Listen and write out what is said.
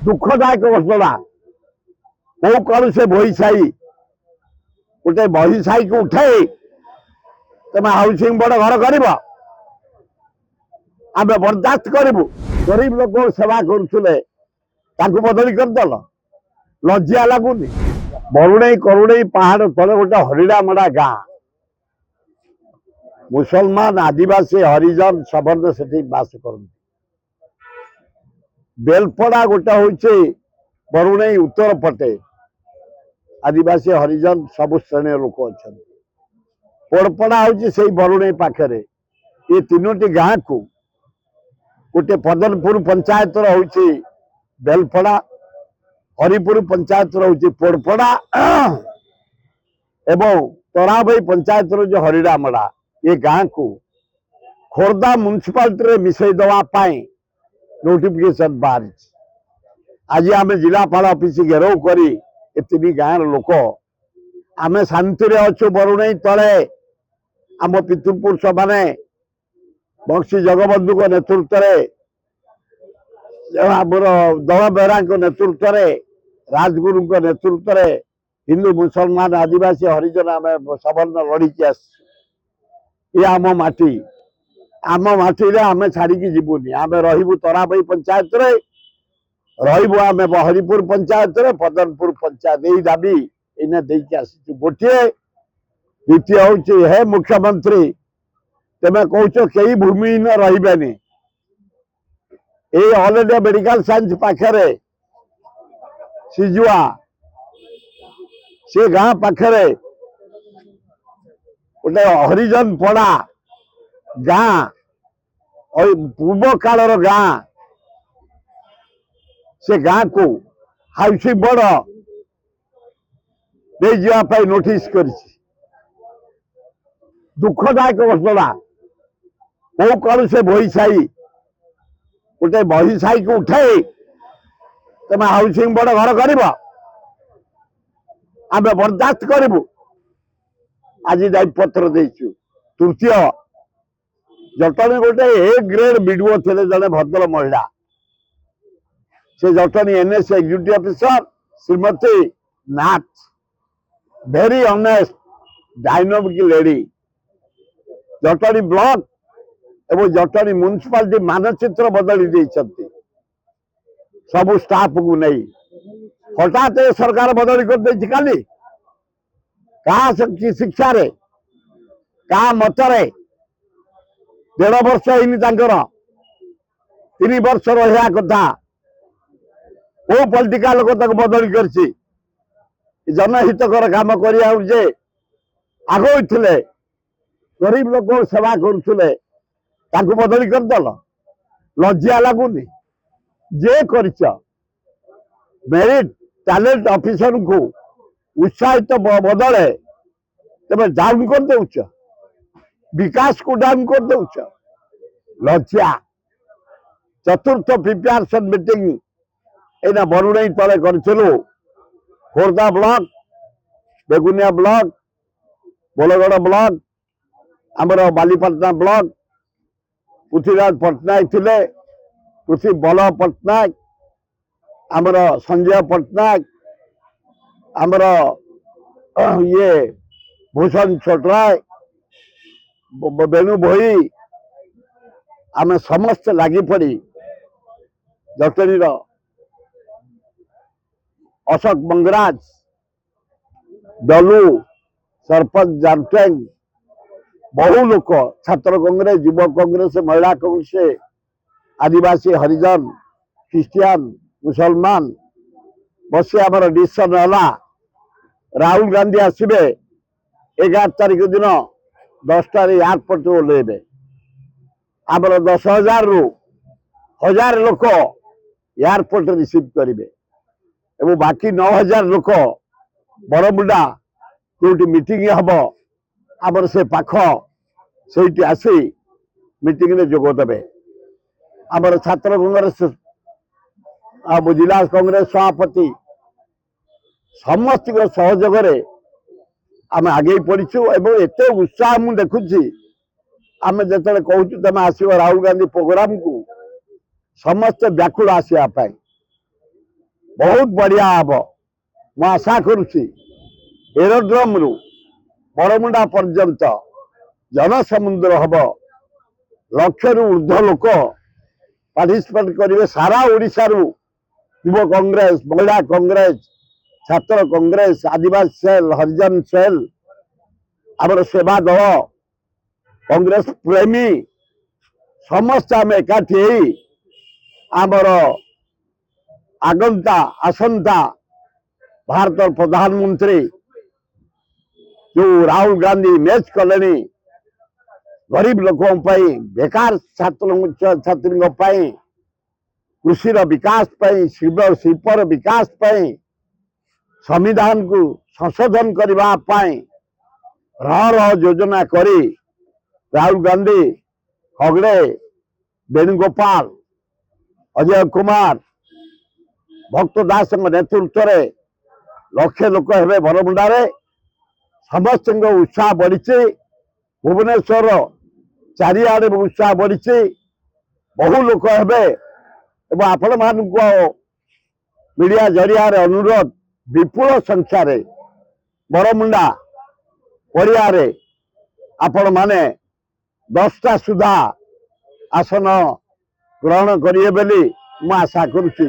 दुखदायक घटना कौ कौन से बही साई गोटे बही साई को उठाई तुम हाउसिंग बोर्ड घर कर आम बर्दास्त करूँ गरीब लोक सेवा करुले बदली करदेल लज्जा लगुनि बरुणई करुणई पहाड़ तले गोटे हरिणामड़ा गाँ मुसलमान आदिवासी हरिजन सवर्ण से बास कर बेलपड़ा गोटे हूँ बरुणई उत्तर पटे आदिवासी हरिजन सबु श्रेणी लोक अच्छा पोड़पड़ा हूँ से बरुणई पाखे ये तीनोटी गाँ को गोटे पदनपुर पंचायत हूँ बेलपड़ा हरिपुर पंचायत हूँ पोड़पड़ा एवं तराबई पंचायत जो हरिणामड़ा ये गाँ को खोर्धा म्युनिसिपालिटी मिसई देवाई नोटिफिकेशन बाहरी आज आम जिलापाल ऑफिस घेराव करी ए तीन गाँव लोक आम शांति अच्छु बरुणई तले आम पितृपुरुष माने बक्सी जगबंधु नेतृत्व आमर दल बेहरा नेतृत्व राजगुरु नेतृत्व हिंदू मुसलमान आदिवासी हरिजन आम सवर्ण लड़की ये आम माटी आम छाड़ी जीवनी आम रही तराबई पंचायत रही आम हरिपुर पंचायत पदनपुर पंचायत यही दाबी इन्हें देकी आसी गोटे द्वितीय हूँ हे मुख्यमंत्री तुम्हें कौच कई भूमिहीन रही ऑल इंडिया मेडिकल साइंस पाखे सिजुआ से गाँ पाखे गोटे हरिजन पड़ा गाँ पूर्व कालर गाँ से गाँ को हाउसिंग बोर्ड दे जावाई नोटिस कर दुखदायक घटना कौ कौन से बही साई गोटे बही साई को उठाई तुम हाउसिंग बोर्ड घर कर आम बर्दास्त करूँ आज दायीपत्र देचु तृतीय जटणी गोटे ए ग्रेड बीडीओ थे जड़े भद्र महिला से Jatni NS executive officer Shrimati Nath very honest dynamic lady Jatni block एवं जटणी म्युनिसिपालिटी मानचित्र बदली देइछंती सबु स्टाफ को नहीं हठात सरकार बदली कर देछि काली का शिक्षा रे का मतरे 1.5 वर्ष होनी 3 वर्ष रहा कथा वो पॉलिटिकल लोक बदली कर जनहितकर काम करिया आगे गरीब लोक सेवा करुले बदली करदेल लज्जा लगुनि जे कर मेरिट टैलेंट ऑफिसर को उत्साहित बदले तबे डाउन कर देउछ विकास को डाउन कर देउछ लज्जा चतुर्थ प्रिपेरेशन मीटिंग एना बरुणई तले करथिलु Khordha block Begunia block Bolgarh block आमर बालीपाटना ब्लॉक पृथ्वीराज पट्टनायक थिले पृथ्वी बल पट्टनायक आमर संजय पट्टनायक आमर ये भूषण छोटराय बेणु भोई आम समस्त लगी पड़ी जटणी अशोक मंगराज डलू सरपंच जानटेंग बहु लोक छात्र कांग्रेस युवक कांग्रेस महिला कांग्रेस आदिवासी हरिजन ख्रिस्टियान मुसलमान बस आमर डिसीजन है राहुल गांधी आसबे 11 तारीख दिन 10टार एयरपोर्ट ओह्लैबे आमर 10,000 रु 1000 लोक एयरपोर्ट रिसीव करेंगे एवं बाकी 9,000 लोक बरमुंडा जो मीटिंग हम आमर से पाख से आसी मीटिंग में जोगदेवे आमर छात्र कांग्रेस जिला कांग्रेस सभापति समस्त सहयोग आम आगे पड़ीचु एवं एत उत्साह मुझे देखुची आम जो कहूँ तुम आस राहुल गांधी प्रोग्राम को समस्त व्याकुल आसवाई बहुत बढ़िया हम मु आशा करुच्ची एरोड्रम रु बड़मुंडा पर्यंत जनसमुद्र हम लक्ष रु ऊर्ध्व लोक पार्टिसिपेट करेंगे सारा ओडिशा रु युव कांग्रेस महिला कांग्रेस छात्र कांग्रेस आदिवासी सेल हरिजन सेल आमर सेवा दल कांग्रेस प्रेमी समस्त आम एकाठी आमर आगंता आसंता भारत प्रधानमंत्री जो राहुल गांधी मैच कले गरीब लोकों बेकार छात्र छात्री कृषि विकास शिल्पर विकास संविधान को संशोधन करने रह योजना करी राहुल गांधी हगड़े वेणुगोपाल अजय कुमार भक्त दास नेतृत्व में लक्षे लोक हे बरमुंडारे समस्त उत्साह बढ़ी भुवनेश्वर चारिआडे उत्साह बढ़ी बहु लोक हे आपण मान मीडिया जरिया अनुरोध विपुल संख्यार बरमुंडा पड़िया आपण माने 10टा सुधा आसन ग्रहण करिए बोली मु आशा करुच्ची।